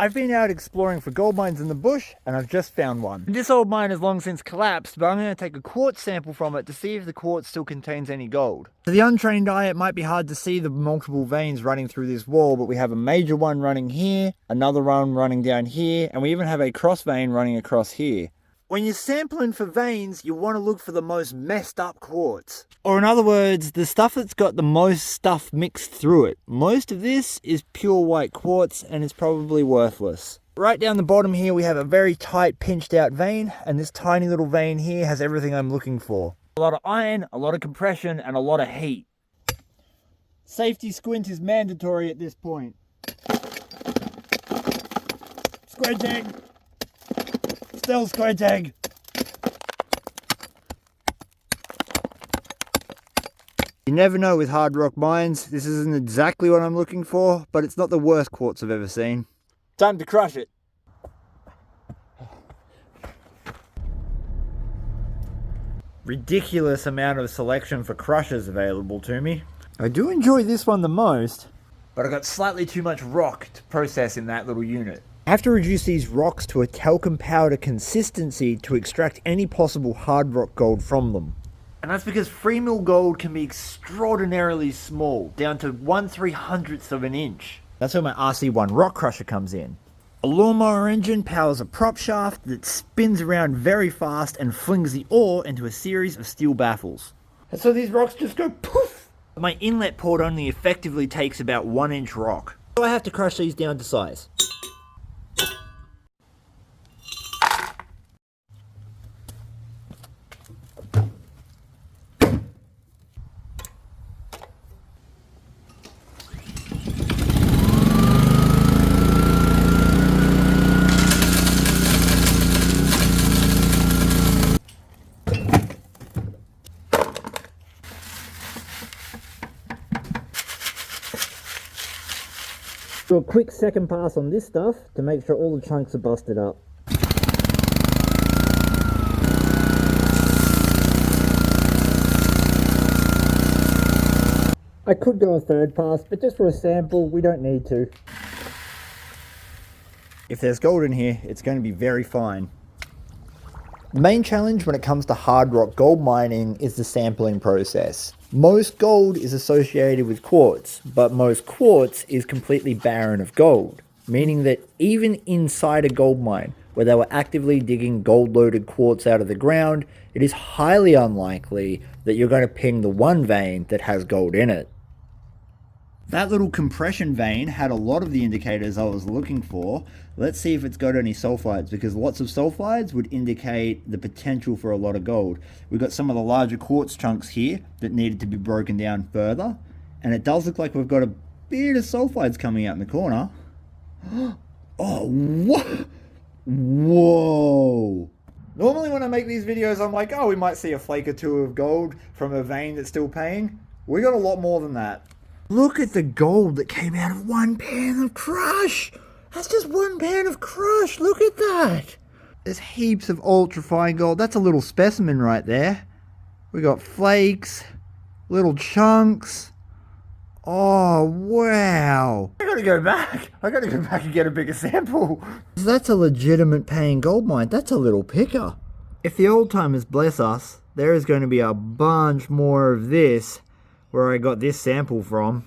I've been out exploring for gold mines in the bush, and I've just found one. This old mine has long since collapsed, but I'm going to take a quartz sample from it to see if the quartz still contains any gold. To the untrained eye, it might be hard to see the multiple veins running through this wall, but we have a major one running here, another one running down here, and we even have a cross vein running across here. When you're sampling for veins, you want to look for the most messed up quartz. Or in other words, the stuff that's got the most stuff mixed through it. Most of this is pure white quartz and it's probably worthless. Right down the bottom here we have a very tight pinched out vein, and this tiny little vein here has everything I'm looking for. A lot of iron, a lot of compression, and a lot of heat. Safety squint is mandatory at this point. Squinting! Still squinting! You never know with hard rock mines. This isn't exactly what I'm looking for, but it's not the worst quartz I've ever seen. Time to crush it. Ridiculous amount of selection for crushers available to me. I do enjoy this one the most, but I got slightly too much rock to process in that little unit. I have to reduce these rocks to a talcum powder consistency to extract any possible hard rock gold from them. And that's because free mill gold can be extraordinarily small, down to 1/300th of an inch. That's where my RC1 rock crusher comes in. A lawnmower engine powers a prop shaft that spins around very fast and flings the ore into a series of steel baffles. And so these rocks just go poof! My inlet port only effectively takes about 1 inch rock. So I have to crush these down to size. Do a quick second pass on this stuff to make sure all the chunks are busted up. I could go a third pass, but just for a sample, we don't need to. If there's gold in here, it's going to be very fine. The main challenge when it comes to hard rock gold mining is the sampling process. Most gold is associated with quartz, but most quartz is completely barren of gold, meaning that even inside a gold mine, where they were actively digging gold-loaded quartz out of the ground, it is highly unlikely that you're going to ping the one vein that has gold in it. That little compression vein had a lot of the indicators I was looking for. Let's see if it's got any sulfides, because lots of sulfides would indicate the potential for a lot of gold. We've got some of the larger quartz chunks here that needed to be broken down further, and it does look like we've got a bit of sulfides coming out in the corner. Oh, what? Whoa! Normally when I make these videos I'm like, oh, we might see a flake or two of gold from a vein that's still paying. We got a lot more than that. Look at the gold that came out of 1 pan of crush! That's just 1 pan of crush, look at that! There's heaps of ultra-fine gold. That's a little specimen right there. We got flakes, little chunks. Oh, wow. I gotta go back. I gotta go back and get a bigger sample. That's a legitimate paying gold mine. That's a little picker. If the old timers bless us, there is going to be a bunch more of this where I got this sample from.